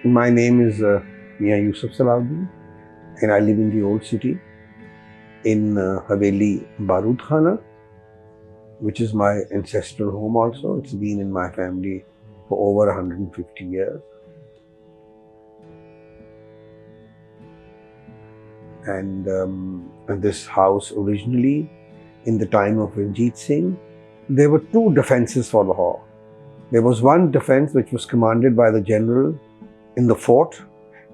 My name is Mia Yusuf Salahuddin, and I live in the old city in Haveli Barut Khana, which is my ancestral home also. It's been in my family for over 150 years. And this house originally, in the time of Ranjit Singh, there were two defenses for Lahore. There was one defense which was commanded by the general in the fort,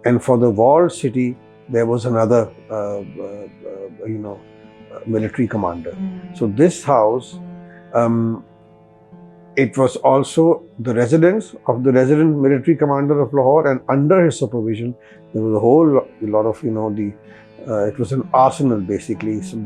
and for the walled city there was another military commander. So this house, it was also the residence of the resident military commander of Lahore, and under his supervision there was a whole lot of it was an arsenal basically,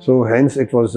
So hence it was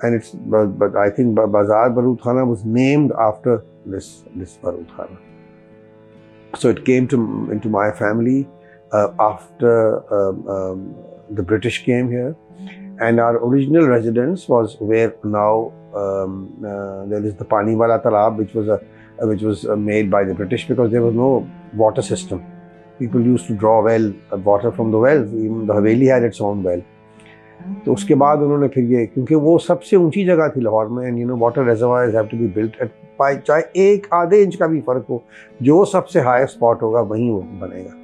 and it's but I think Bazaar Barut Khana was named after this Barut Khana. So it came into my family after the British came here, and our original residence was where now there is the Pani Wala Talab, which was made by the British, because there was no water system. People used to draw water from the wells. Even the Haveli had its own well. تو اس کے بعد انہوں نے پھر یہ, کیونکہ وہ سب سے اونچی جگہ تھی لاہور میں, and water reservoirs have to be built at چاہے ایک آدھے انچ کا بھی فرق ہو, جو سب سے ہائی اسپاٹ ہوگا وہیں وہ بنے گا.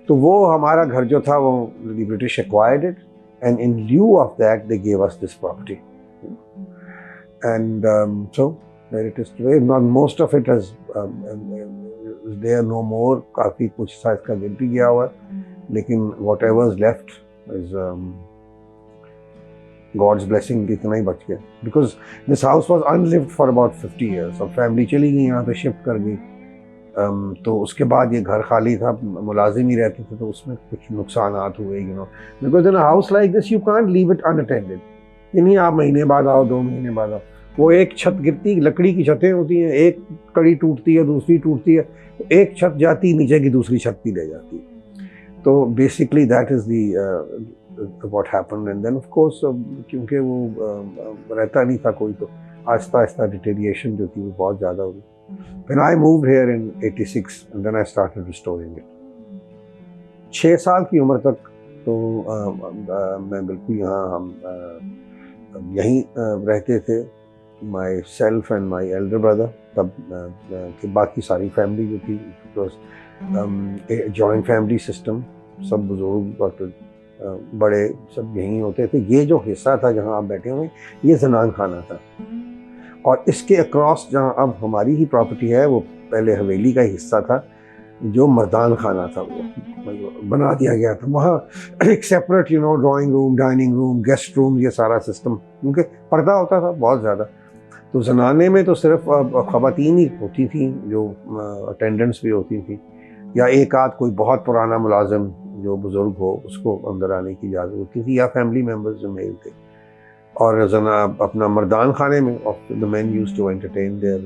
تو وہ ہمارا گھر جو تھا وہ the British acquired it, and in lieu of that they gave us this property, and so there it is today. Most of it is there no more, کافی کچھ سا اس کا گر بھی گیا ہوا ہے, لیکن what ever is left is God's blessing اتنا ہی بچ گیا, because this house was unlived for about 50 years. اب فیملی چلی گئی, یہاں پہ شفٹ کر گئی, تو اس کے بعد یہ گھر خالی تھا, ملازم ہی رہتے تھے, تو اس میں کچھ نقصانات ہوئے, because in a house like this you can't leave it unattended. یہ نہیں آپ مہینے بعد آؤ, 2 مہینے بعد آؤ, وہ ایک چھت گرتی, لکڑی کی چھتیں ہوتی ہیں, ایک کڑی ٹوٹتی ہے, دوسری ٹوٹتی ہے, ایک چھت جاتی نیچے کی دوسری چھت بھی لے جاتی ہے. تو basically that is the what happened, and then of course کیونکہ وہ رہتا نہیں تھا کوئی, تو آہستہ آہستہ deterioration جو تھی وہ بہت زیادہ ہوئی. When I moved here in 86, and then I started restoring it. 6 سال کی عمر تک تو میں بالکل یہاں, ہم یہیں رہتے تھے, myself and my elder brother. تب کہ باقی ساری فیملی جو تھی, جوائنٹ فیملی سسٹم, سب بزرگ اور بڑے سب یہیں ہوتے تھے. یہ جو حصہ تھا جہاں آپ بیٹھے ہوئے, یہ زنان خانہ تھا, اور اس کے اکراس جہاں اب ہماری ہی پراپرٹی ہے, وہ پہلے حویلی کا ہی حصہ تھا جو مردان خانہ تھا, وہ بنا دیا گیا تھا. وہاں ایک separate drawing room, dining room, guest room, یہ سارا سسٹم, کیونکہ پردہ ہوتا تھا بہت زیادہ. تو زنانے میں تو صرف خواتین ہی ہوتی تھیں جو اٹینڈنٹس بھی ہوتی تھیں, یا ایک آدھ کوئی بہت پرانا ملازم جو بزرگ ہو, اس کو اندر آنے کی اجازت ہوتی تھی, یا فیملی ممبرز جو میل تھے. اور اپنا مردان خانے میں the men used to entertain their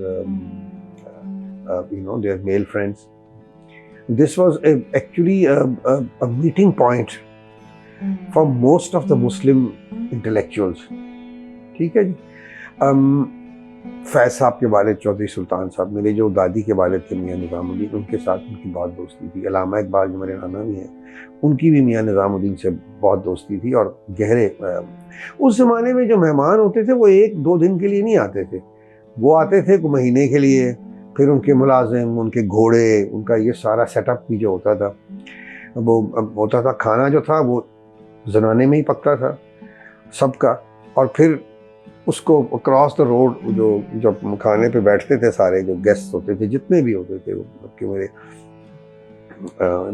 their male friends. This was actually a meeting point for most of the Muslim intellectuals. ٹھیک ہے جی. فیض صاحب کے والد چودھری سلطان صاحب, میرے جو دادی کے والد تھے میاں نظام الدین, ان کے ساتھ ان کی بہت دوستی تھی. علامہ اقبال جو میرے نانا بھی ہیں, ان کی بھی میاں نظام الدین سے بہت دوستی تھی, اور گہرے. اس زمانے میں جو مہمان ہوتے تھے وہ 1-2 دن کے لیے نہیں آتے تھے, وہ آتے تھے کوئی مہینے کے لیے. پھر ان کے ملازم, ان کے گھوڑے, ان کا یہ سارا سیٹ اپ بھی جو ہوتا تھا, وہ ہوتا تھا. کھانا جو تھا وہ زنانے میں ہی پکتا تھا سب کا, اور پھر اس کو اکراس دا روڈ جو جب کھانے پہ بیٹھتے تھے سارے جو گیسٹ ہوتے تھے, جتنے بھی ہوتے تھے, کہ میرے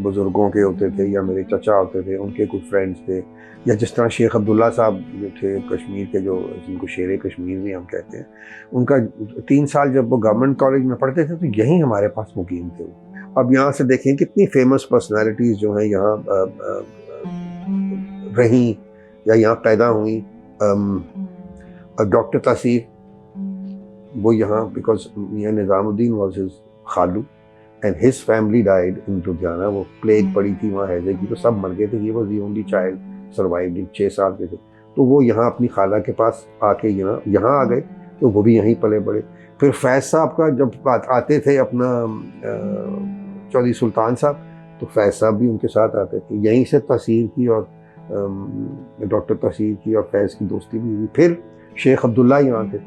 بزرگوں کے ہوتے تھے یا میرے چچا ہوتے تھے, ان کے کچھ فرینڈس تھے, یا جس طرح شیخ عبداللہ صاحب جو تھے کشمیر کے, جو جن کو شیر کشمیر بھی ہم کہتے ہیں, ان کا 3 سال جب وہ گورنمنٹ کالج میں پڑھتے تھے تو یہیں ہمارے پاس مقیم تھے. اب یہاں سے دیکھیں کتنی فیمس پرسنالٹیز جو ہیں یہاں رہیں یا یہاں پیدا ہوئیں. ڈاکٹر تاثیر وہ یہاں because Mian Nizamuddin was his خالو and his family died in Ludhiana. وہ پلیگ پڑی تھی وہاں ہیضے کی تو سب مر گئے تھے. He was the only child survived, 6 سال کے تھے. تو وہ یہاں اپنی خالہ کے پاس آ کے یہاں آ گئے تو وہ بھی یہیں پلے بڑے. پھر فیض صاحب کا جب آتے تھے اپنا چودھری سلطان صاحب تو فیض صاحب بھی ان کے ساتھ آتے تھے. یہیں سے تاثیر کی اور ڈاکٹر تاثیر کی اور فیض کی دوستی بھی ہوئی. پھر شیخ عبداللہ یہاں تھے.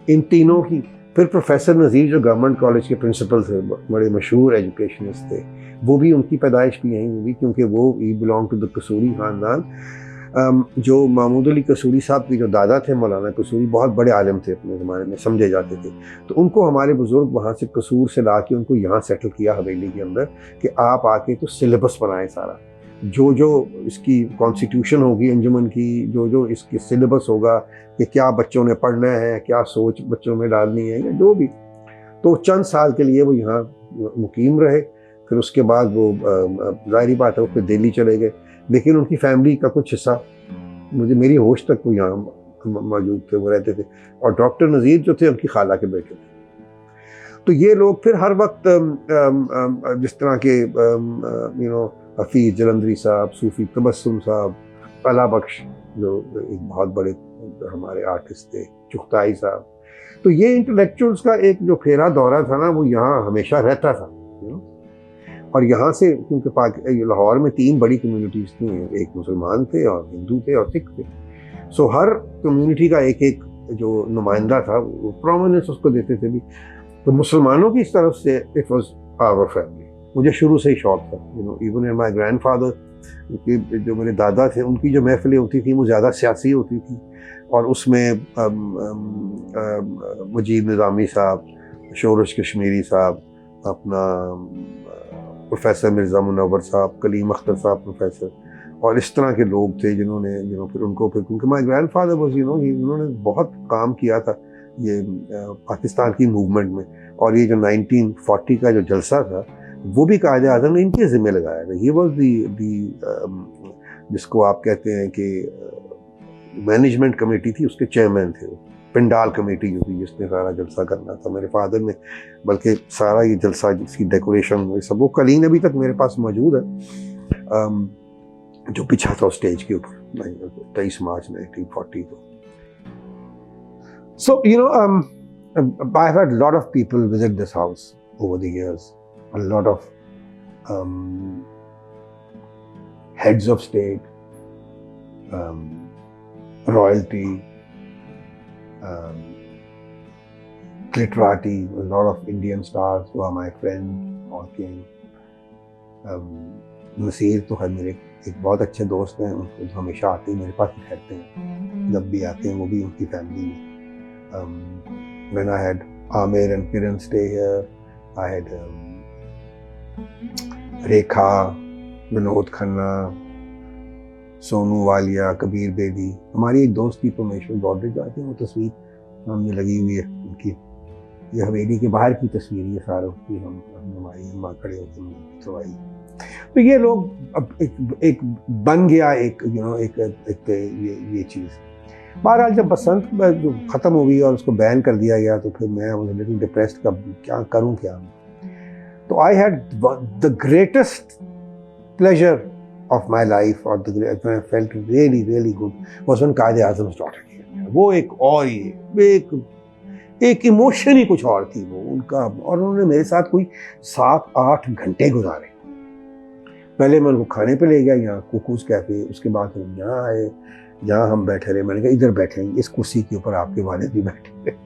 ان تینوں کی پھر پروفیسر نذیر جو گورنمنٹ کالج کے پرنسپل تھے, بڑے مشہور ایجوکیشنسٹ تھے, وہ بھی ان کی پیدائش بھی یہیں ہوئی کیونکہ وہ بلانگ ٹو دا قصوری خاندان. جو محمود علی قصوری صاحب کے جو دادا تھے مولانا قصوری, بہت بڑے عالم تھے اپنے زمانے میں, سمجھے جاتے تھے. تو ان کو ہمارے بزرگ وہاں سے قصور سے لا کے ان کو یہاں سیٹل کیا حویلی کے اندر کہ آپ آ کے تو سلیبس بنائیں سارا, جو اس کی کانسٹیٹیوشن ہوگی انجمن کی, جو اس کی سلیبس ہوگا کہ کیا بچوں نے پڑھنا ہے, کیا سوچ بچوں میں ڈالنی ہے یا جو بھی. تو چند سال کے لیے وہ یہاں مقیم رہے. پھر اس کے بعد وہ ظاہری بات ہے وہ پھر دہلی چلے گئے, لیکن ان کی فیملی کا کچھ حصہ میری ہوش تک وہ یہاں موجود تھے, وہ رہتے تھے. اور ڈاکٹر نذیر جو تھے ان کی خالہ کے بیٹے تھے. تو یہ لوگ پھر ہر وقت جس طرح کے حفیظ جلندری صاحب, صوفی تبسم صاحب, قلعہ بخش جو ایک بہت بڑے ہمارے آرٹسٹ تھے, چغتائی صاحب. تو یہ انٹلیکچوئلس کا ایک جو پھیرا دورہ تھا نا وہ یہاں ہمیشہ رہتا تھا. اور یہاں سے کیونکہ لاہور میں 3 بڑی کمیونٹیز تھیں, ایک مسلمان تھے اور ہندو تھے اور سکھ تھے. سو ہر کمیونٹی کا ایک جو نمائندہ تھا وہ پرومیننس اس کو دیتے تھے بھی. تو مسلمانوں کی اس طرف سے اٹ واز آور فیملی. مجھے شروع سے ہی شوق تھا, even in my grand father, جو میرے دادا تھے ان کی جو محفلیں ہوتی تھیں وہ زیادہ سیاسی ہوتی تھیں, اور اس میں مجید نظامی صاحب, شورش کشمیری صاحب, اپنا پروفیسر مرزا منور صاحب, کلیم اختر صاحب پروفیسر, اور اس طرح کے لوگ تھے جنہوں نے پھر ان کو کیونکہ مائی گرینڈ فادر واز انہوں نے بہت کام کیا تھا یہ پاکستان کی موومنٹ میں. اور یہ جو 1940 کا جو جلسہ تھا وہ بھی قائد اعظم نے ان کے ذمہ لگایا تھا. یہ واز دی جس کو آپ کہتے ہیں کہ مینجمنٹ کمیٹی تھی, اس کے چیئرمین تھے وہ. پنڈال کمیٹی جو تھی جس نے سارا جلسہ کرنا تھا, میرے فادر نے بلکہ سارا یہ جلسہ جس کی ڈیکوریشن یہ سب وہ قالین ابھی تک میرے پاس موجود ہے جو بچھا تھا اسٹیج کے اوپر 23 مارچ 1940 کو. So I've had a lot of people visit this house over the years. A lot of heads of state, royalty, literati, a lot of Indian stars who are my friends all came. Naseer تو ہے میرے ایک بہت اچھے دوست ہیں, ان کو ہمیشہ آتے ہیں میرے پاس ٹھہرتے ہیں, جب بھی آتے ہیں وہ بھی ان کی فیملی میں. When I had Amir and Kiran stay here, I had Rekha, Vinod Khanna, Sonu والیہ, کبیر بیدی. ہماری ایک دوست کی پرمیشور گودریج آتی ہے, وہ تصویر سامنے لگی ہوئی ہے ان کی. یہ حویلی کے باہر کی تصویر یہ ساروں کی ہماری ماں کھڑے ہوتے ہیں سوائی. تو یہ لوگ اب ایک بن گیا ایک یہ چیز. بہرحال جب بسنت جو ختم ہو گئی اور اس کو بین کر دیا گیا تو پھر میں لٹل ڈپریسڈ کیا کروں کیا. تو I had the greatest pleasure of my life, or when I felt really really good was when Quaid Azam started here. وہ ایک اور ایک ایموشن ہی کچھ اور تھی وہ ان کا, اور انہوں نے میرے ساتھ کوئی 7-8 گھنٹے گزارے. پہلے میں ان کو کھانے پہ لے گیا یہاں کوکوز کیفے, اس کے بعد ہم یہاں آئے, یہاں ہم بیٹھے رہے. میں نے کہا ادھر بیٹھیں گے, اس کرسی کے اوپر آپ کے والد بھی بیٹھے رہے.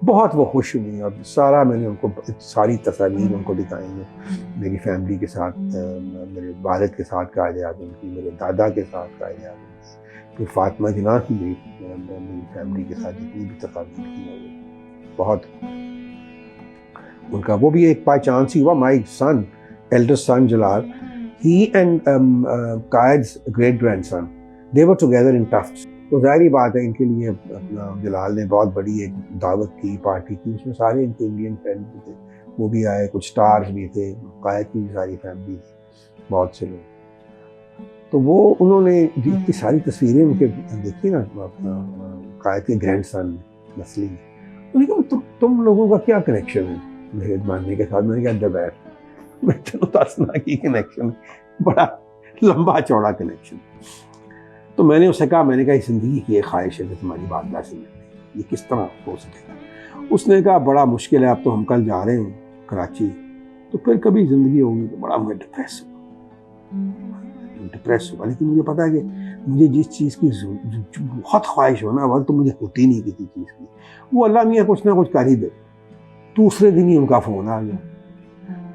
بہت وہ خوش ہوئی, اور سارا میں نے ان کو ساری تصاویر ان کو دکھائی ہیں میری فیملی کے ساتھ, میرے والد کے ساتھ قائد اعظم کی, میرے دادا کے ساتھ قائد اعظم کی, پھر فاطمہ جناح کی میری فیملی کے ساتھ جتنی بھی تصاویر کی ہیں بہت ان کا. وہ بھی ایک بائی چانس ہی ہوا. My son, elder son Jalal, he and Quaid's great grand son, they were together in Tufts. تو ظاہری بات ہے ان کے لیے اپنا جلال نے بہت بڑی ایک دعوت کی, پارٹی کی, اس میں سارے ان کے انڈین فرینڈ بھی تھے, وہ بھی آئے, کچھ سٹارز بھی تھے, قائد کی بھی ساری فیملی تھی, بہت سے لوگ. تو وہ انہوں نے اتنی ساری تصویریں ان کے دیکھی نا, اپنا قائد کے گرینڈ سن نسلی. انہوں نے کہا تم لوگوں کا کیا کنیکشن ہے میرے ماننے کے ساتھ؟ میں نے کہا دبیر میں تینوں دسنا کی کنیکشن بڑا لمبا چوڑا کنیکشن. تو میں نے اسے کہا، میں نے کہا یہ زندگی کی ایک خواہش ہے کہ تمہاری والدہ سے ملنے، یہ کس طرح ہو سکے گا؟ اس نے کہا بڑا مشکل ہے، اب تو ہم کل جا رہے ہیں کراچی، تو پھر کبھی زندگی ہوگی. تو بڑا مجھے ڈپریس ہوا، لیکن مجھے پتا ہے کہ مجھے جس چیز کی بہت خواہش ہو نا وہ تو مجھے ہوتی نہیں کسی چیز کی، وہ اللہ میاں کچھ نہ کچھ کر ہی دے. دوسرے دن ہی ان کا فون آ گیا.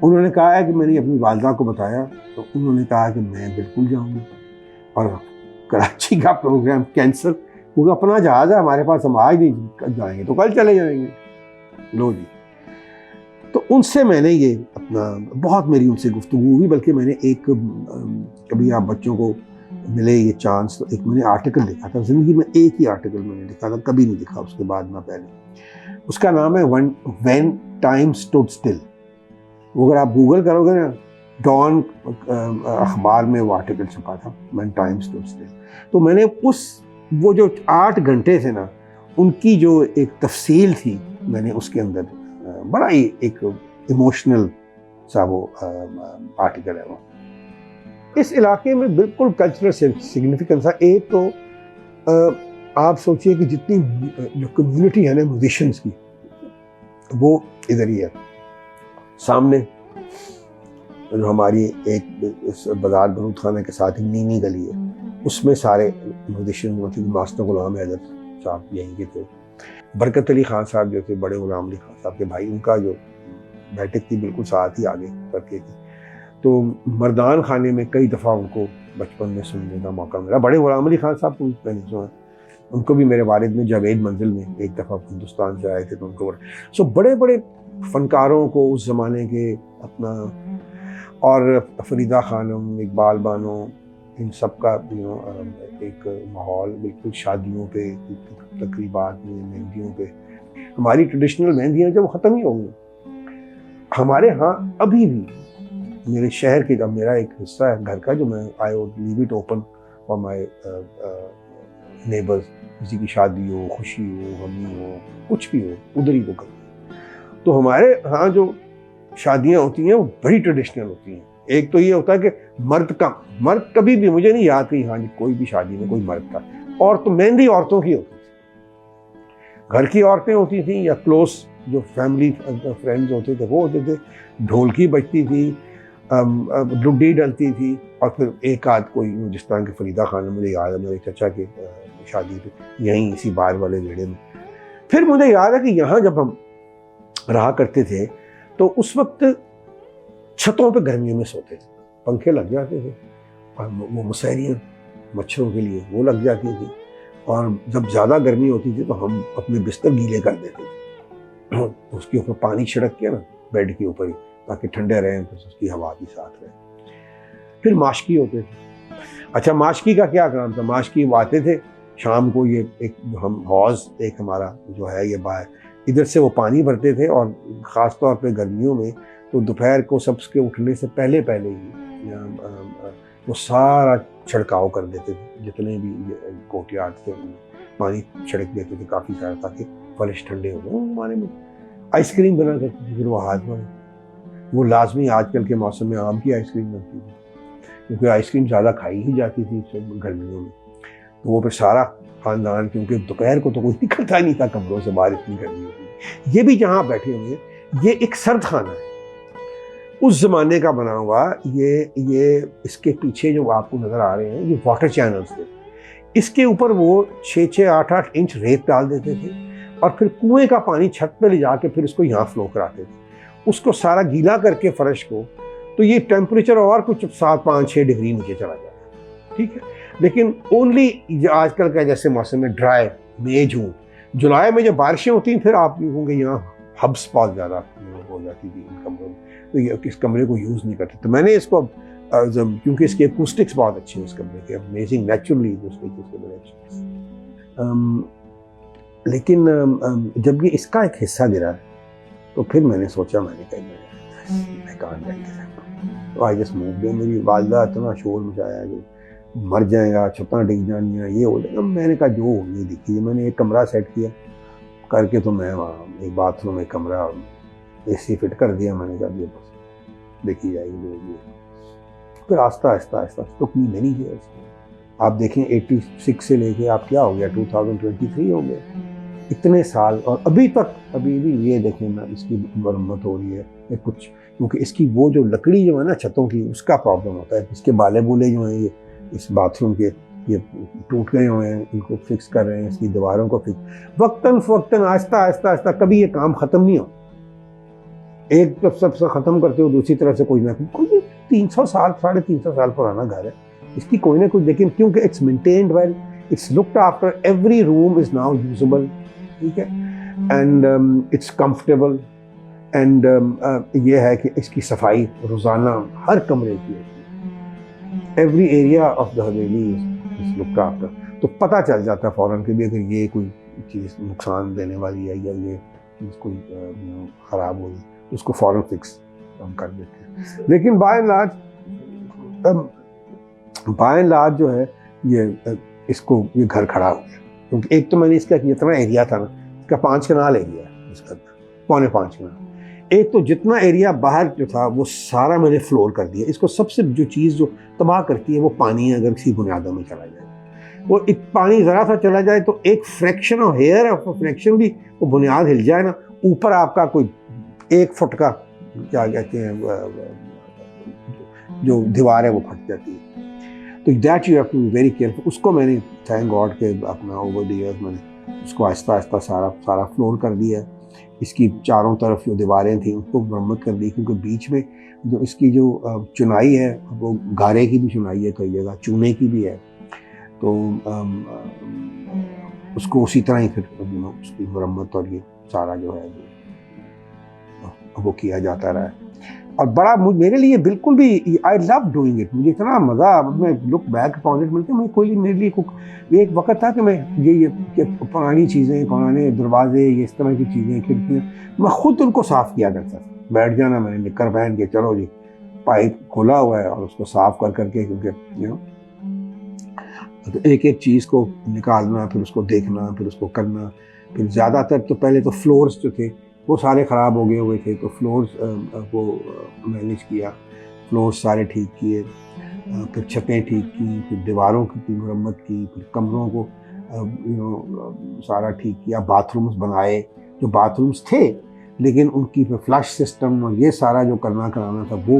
انہوں نے کہا ہے کہ میں نے اپنی والدہ کو بتایا، تو انہوں نے کہا کہ میں بالکل جاؤں گی، اور کراچی کا پروگرام کینسل، کیونکہ اپنا جہاز ہے ہمارے پاس، ہم آج نہیں جائیں گے تو کل چلے جائیں گے. لو جی. تو ان سے میں نے یہ اپنا بہت میری ان سے گفتگو ہوئی، بلکہ میں نے ایک کبھی آپ بچوں کو ملے یہ چانس، تو ایک میں نے آرٹیکل لکھا تھا زندگی میں، ایک ہی آرٹیکل میں نے لکھا تھا، کبھی نہیں لکھا اس کے بعد نہ پہلے. اس کا نام ہے وین ٹائم اسٹوڈ اسٹل. وہ اگر آپ گوگل کرو گے نا، ڈان اخبار میں وہ آرٹیکل چھپا تھا، وین ٹائم اسٹوڈ اسٹل. تو میں نے وہ جو 8 گھنٹے تھے نا، ان کی جو ایک تفصیل تھی، میں نے اس کے اندر بڑا ہی ایک ایموشنل سا وہ آرٹیکل ہے. وہ اس علاقے میں بالکل کلچرل سگنیفیکنس ہے. ایک تو آپ سوچئے کہ جتنی جو کمیونٹی ہے نا میوزیشنس کی، وہ ادھر ہی ہے. سامنے جو ہماری ایک بازار برود خانہ کے ساتھ ہی نیمی گلی ہے، اس میں سارے میوزیشین، ماسٹر غلام حیدر صاحب یہیں کے تھے. برکت علی خان صاحب جو تھے، بڑے غلام علی خان صاحب کے بھائی، ان کا جو بیٹھک تھی بالکل ساتھ ہی آگے کر کے تھی. تو مردان خانے میں کئی دفعہ ان کو بچپن میں سننے کا موقع ملا. بڑے غلام علی خان صاحب کو میں نے سنا، ان کو بھی میرے والد نے جاوید منزل میں ایک دفعہ ہندوستان سے آئے تھے تو ان کو بڑے بڑے فنکاروں کو اس زمانے کے اپنا، اور فریدہ خانم، اقبال بانو، ان سب کا ایک ماحول بالکل شادیوں پہ، تقریبات میں، مہندیوں پہ. ہماری ٹریڈیشنل مہندیاں جب ختم ہی ہو گئی ہمارے ہاں. ابھی بھی میرے شہر کے، جب میرا ایک حصہ ہے گھر کا جو میں I would leave it open for my neighbours, کسی کی شادی ہو، خوشی ہو، غمی ہو، کچھ بھی ہو، ادھر ہی وہ کرتے. تو ہمارے ہاں جو شادیاں ہوتی ہیں وہ بڑی ٹریڈیشنل ہوتی ہیں. ایک تو یہ ہوتا ہے کہ مرد کبھی بھی مجھے نہیں یاد کہ ہاں جی کوئی بھی شادی میں کوئی مرد تھا. اور تو مہندی عورتوں کی ہوتی تھی، گھر کی عورتیں ہوتی تھیں یا کلوز جو فیملی فرینڈز ہوتے تھے وہ ہوتے تھے. ڈھولکی بجتی تھی، لڈی ڈلتی تھی، اور پھر ایک آدھ کوئی جس طرح کی فریدہ خانم، مجھے یاد ہے میرے چچا کی شادی پہ یہیں اسی بار والے ویڑے میں. پھر مجھے یاد ہے کہ یہاں جب ہم رہا کرتے تھے تو اس وقت چھتوں پہ گرمیوں میں سوتے تھے، پنکھے لگ جاتے تھے، اور وہ مسہریاں مچھروں کے لیے وہ لگ جاتی تھی. اور جب زیادہ گرمی ہوتی تھی تو ہم اپنے بستر گیلے کر دیتے تھے، اس کے اوپر پانی چھڑک کے نا بیڈ کے اوپر ہی، تاکہ ٹھنڈے رہیں، تو اس کی ہوا بھی ساتھ رہے. پھر ماشکی ہوتے تھے. اچھا ماشکی کا کیا کام تھا؟ ماشکی وہ آتے تھے شام کو، یہ ایک جو ہم حوض ایک ہمارا جو ہے یہ باہر، ادھر سے وہ پانی بھرتے تھے، اور خاص طور پہ گرمیوں میں تو دوپہر کو سب کے اٹھنے سے پہلے ہی وہ سارا چھڑکاؤ کر دیتے تھے، جتنے بھی کوٹیات تھے پانی چھڑک دیتے تھے کافی سارا، تاکہ فرش ٹھنڈے ہو جائیں. ہمارے میں آئس کریم بنا کرتے تھے، پھر وہ ہاتھ میں وہ لازمی آج کل کے موسم میں آم کی آئس کریم بنتی تھی، کیونکہ آئس کریم زیادہ کھائی ہی جاتی تھی گرمیوں میں. تو وہ پھر سارا خاندان، کیونکہ دوپہر کو تو کوئی نکلتا ہی نہیں تھا کمروں سے باہر، اتنی گرمی ہوتی. یہ بھی جہاں بیٹھے ہوئے ہیں یہ ایک سرد خانہ ہے اس زمانے کا بنا ہوا. یہ اس کے پیچھے جو آپ کو نظر آ رہے ہیں یہ واٹر چینلز تھے. اس کے اوپر وہ 6-6 8-8 انچ ریت ڈال دیتے تھے، اور پھر کنویں کا پانی چھت پہ لے جا کے پھر اس کو یہاں فلو کراتے تھے. اس کو سارا گیلا کر کے فرش کو، تو یہ ٹیمپریچر اور کچھ 7-5-6 ڈگری نیچے چلا جاتا. ٹھیک ہے، لیکن اونلی آج کل کا جیسے موسم میں ڈرائی مئی جون جولائی میں جب بارشیں ہوتی ہیں، پھر آپ دیکھیں گے یہاں ہبس بہت زیادہ ہو جاتی تھی ان کمروں میں، تو یہ اس کمرے کو یوز نہیں کرتے. تو میں نے اس کو کیونکہ اس کے اکوسٹکس بہت اچھے ہیں اس کمرے کے، امیزنگ نیچرلی اکوسٹکس کے بڑے اچھے. لیکن جب یہ اس کا ایک حصہ گرا تو پھر میں نے سوچا، میں نے کہا میں کہاں جائیں گے. تو آئی جسٹ موو. میری والدہ اتنا شور مچایا کہ مر جائے گا, چھتاں ڈگ جانیاں, یہ ہو جائے گا. میں نے کہا جو ہوگی دیکھیے. میں نے ایک کمرہ سیٹ کیا کر کے, تو میں وہاں ایک باتھ روم, ایک کمرہ اے سی فٹ کر دیا. میں نے کہا یہ بس دیکھی جائے گی جو ہوگی. پھر آہستہ آہستہ آہستہ ٹک می مینی ایئرس. آپ دیکھیں 86 سے لے کے آپ کیا ہو گیا 2023 ہو گیا, اتنے سال, اور ابھی تک ابھی بھی یہ دیکھیں نا اس کی مرمت ہو رہی ہے کچھ, کیونکہ اس کی وہ جو لکڑی جو ہے نا چھتوں کی, اس کا پرابلم ہوتا ہے. اس کے بالے بولے جو ہیں یہ اس باتھ روم کے یہ ٹوٹ گئے ہوئے ہیں, ان کو فکس کر رہے ہیں, اس کی دیواروں کو فکس وقتاً فوقتاً آہستہ آہستہ آہستہ. کبھی یہ کام ختم نہیں ہو, ایک طرف سب سے ختم کرتے ہو, دوسری طرف سے کوئی نہ کوئی 300 سال 350 سال پرانا گھر ہے, اس کی کوئی نہ کوئی. لیکن کیونکہ it's maintained well, it's looked after, every room is now usable, ٹھیک ہے, اینڈ اٹس کمفرٹیبل, اینڈ یہ ہے کہ اس کی صفائی روزانہ ہر کمرے کی ہے. Every area of the Haveli is looked after. تو پتہ چل جاتا ہے فوراً کہ بھی اگر یہ کوئی چیز نقصان دینے والی ہے یا یہ چیز کوئی خراب ہوئی, اس کو فوراً فکس ہم کر دیتے ہیں. لیکن بائی اینڈ لارج جو ہے یہ اس کو یہ گھر کھڑا ہو گیا, کیونکہ ایک تو میں نے اس کا جتنا ایریا تھا نا, اس کا 5 کنال ایریا ہے, اس کا 4.25 کنال. ایک تو جتنا ایریا باہر جو تھا وہ سارا میں نے فلور کر دیا. اس کو سب سے جو چیز جو تباہ کرتی ہے وہ پانی ہے. اگر کسی بنیادوں میں چلا جائے, وہ پانی ذرا سا چلا جائے تو ایک fraction of hair of fraction بھی, وہ بنیاد ہل جائے نا, اوپر آپ کا کوئی 1 فٹ کا کیا کہتے ہیں جو دیوار ہے وہ پھٹ جاتی ہے. تو that you have to be very careful. اس کو میں نے تھینک گاڈ کہ اپنا اوور دی ایئرز میں نے اس کو آہستہ آہستہ سارا فلور کر دیا. اس کی چاروں طرف جو دیواریں تھیں اس کو مرمت کر دی, کیونکہ بیچ میں جو اس کی جو چنائی ہے وہ گارے کی بھی چنائی ہے, کئی جگہ چونے کی بھی ہے, تو اس کو اسی طرح ہی پھر اس کی مرمت اور یہ سارا جو ہے وہ کیا جاتا رہا. اور بڑا میرے لیے بالکل بھی آئی لو ڈوئنگ اٹ. مجھے اتنا مزہ, میں لک بیک اپون اٹ ملتے, کوئی میرے لیے ایک وقت تھا کہ میں یہ پرانی چیزیں, پرانے دروازے, یہ اس طرح کی چیزیں, کھڑکیاں, میں خود ان کو صاف کیا کرتا تھا. بیٹھ جانا میں نے نکر پہن کے, چلو جی پائپ کھولا ہوا ہے, اور اس کو صاف کر کے, کیونکہ ایک ایک چیز کو نکالنا, پھر اس کو دیکھنا, پھر اس کو کرنا. پھر زیادہ تر تو پہلے تو فلورز جو تھے وہ سارے خراب ہو گئے ہوئے تھے, تو فلورز کو مینیج کیا, فلورز سارے ٹھیک کیے, پھر چھتیں ٹھیک کی, پھر دیواروں کی مرمت کی, پھر کمروں کو سارا ٹھیک کیا. باتھ رومز بنائے, جو باتھ رومز تھے لیکن ان کی پھر فلش سسٹم اور یہ سارا جو کرانا تھا وہ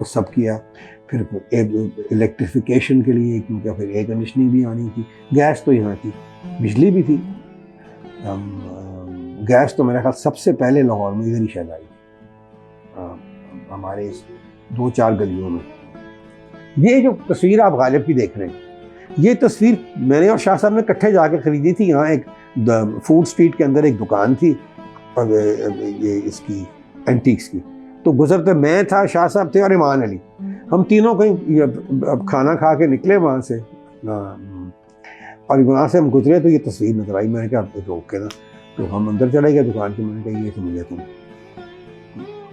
سب کیا. پھر الیکٹریفیکیشن کے لیے, کیونکہ پھر ایئر کنڈیشننگ بھی آنی تھی, گیس تو یہاں تھی, بجلی بھی تھی. گیس تو میرا خیال سب سے پہلے لاہور میں ادھر ہی شاید آئی, ہمارے 2-4 گلیوں میں. یہ جو تصویر آپ غالب کی دیکھ رہے ہیں, یہ تصویر میں نے اور شاہ صاحب نے اکٹھے جا کے خریدی تھی. یہاں ایک فوڈ اسٹریٹ کے اندر ایک دکان تھی یہ اس کی اینٹیکس کی, تو گزرتے میں تھا, شاہ صاحب تھے اور ایمان علی. ہم تینوں کہیں کھانا کھا کے نکلے وہاں سے, اور وہاں سے ہم گزرے تو یہ تصویر نظر آئی. میں نے کہا روک کے نا, تو ہم اندر چلے گئے دکان کے. میں نے کہا یہ سمجھے تم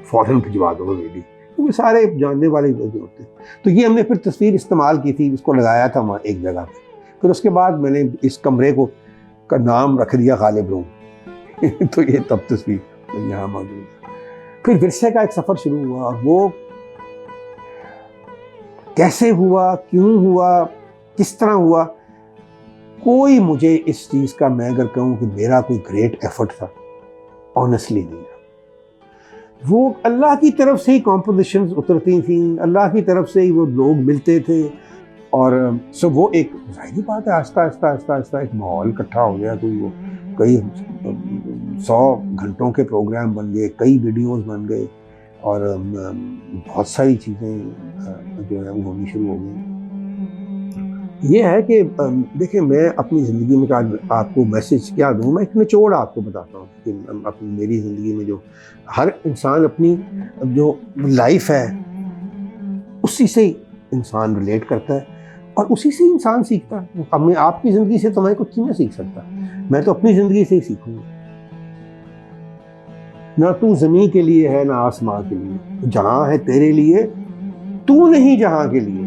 فوراً بھجوا دو میری, کیونکہ سارے جاننے والے ہوتے. تو یہ ہم نے پھر تصویر استعمال کی تھی, اس کو لگایا تھا وہاں ایک جگہ پہ. پھر اس کے بعد میں نے اس کمرے کا نام رکھ دیا غالب روم. تو یہ تب تصویر یہاں موجود ہے. پھر ورثے کا ایک سفر شروع ہوا, اور وہ کیسے ہوا, کیوں ہوا, کس طرح ہوا, کوئی مجھے اس چیز کا, میں اگر کہوں کہ میرا کوئی گریٹ ایفرٹ تھا, آنیسٹلی نہیں تھا. وہ اللہ کی طرف سے ہی کمپوزیشنز اترتی تھیں, اللہ کی طرف سے ہی وہ لوگ ملتے تھے, اور سب وہ ایک ظاہری بات ہے آہستہ آہستہ ایک ماحول اکٹھا ہو گیا. تو وہ کئی 100 گھنٹوں کے پروگرام بن گئے, کئی ویڈیوز بن گئے, اور بہت ساری چیزیں جو ہیں وہ ہونی شروع ہو گئی. یہ ہے کہ دیکھیں, میں اپنی زندگی میں آپ کو میسج کیا دوں, میں ایک نچوڑ آپ کو بتاتا ہوں کہ اپنی میری زندگی میں جو ہر انسان اپنی جو لائف ہے اسی سے انسان ریلیٹ کرتا ہے, اور اسی سے انسان سیکھتا ہے. اب میں آپ کی زندگی سے تو میں کچھ نہیں سیکھ سکتا, میں تو اپنی زندگی سے ہی سیکھوں گا. نہ تو زمین کے لیے ہے نہ آسمان کے لیے, جہاں ہے تیرے لیے, تو نہیں جہاں کے لیے.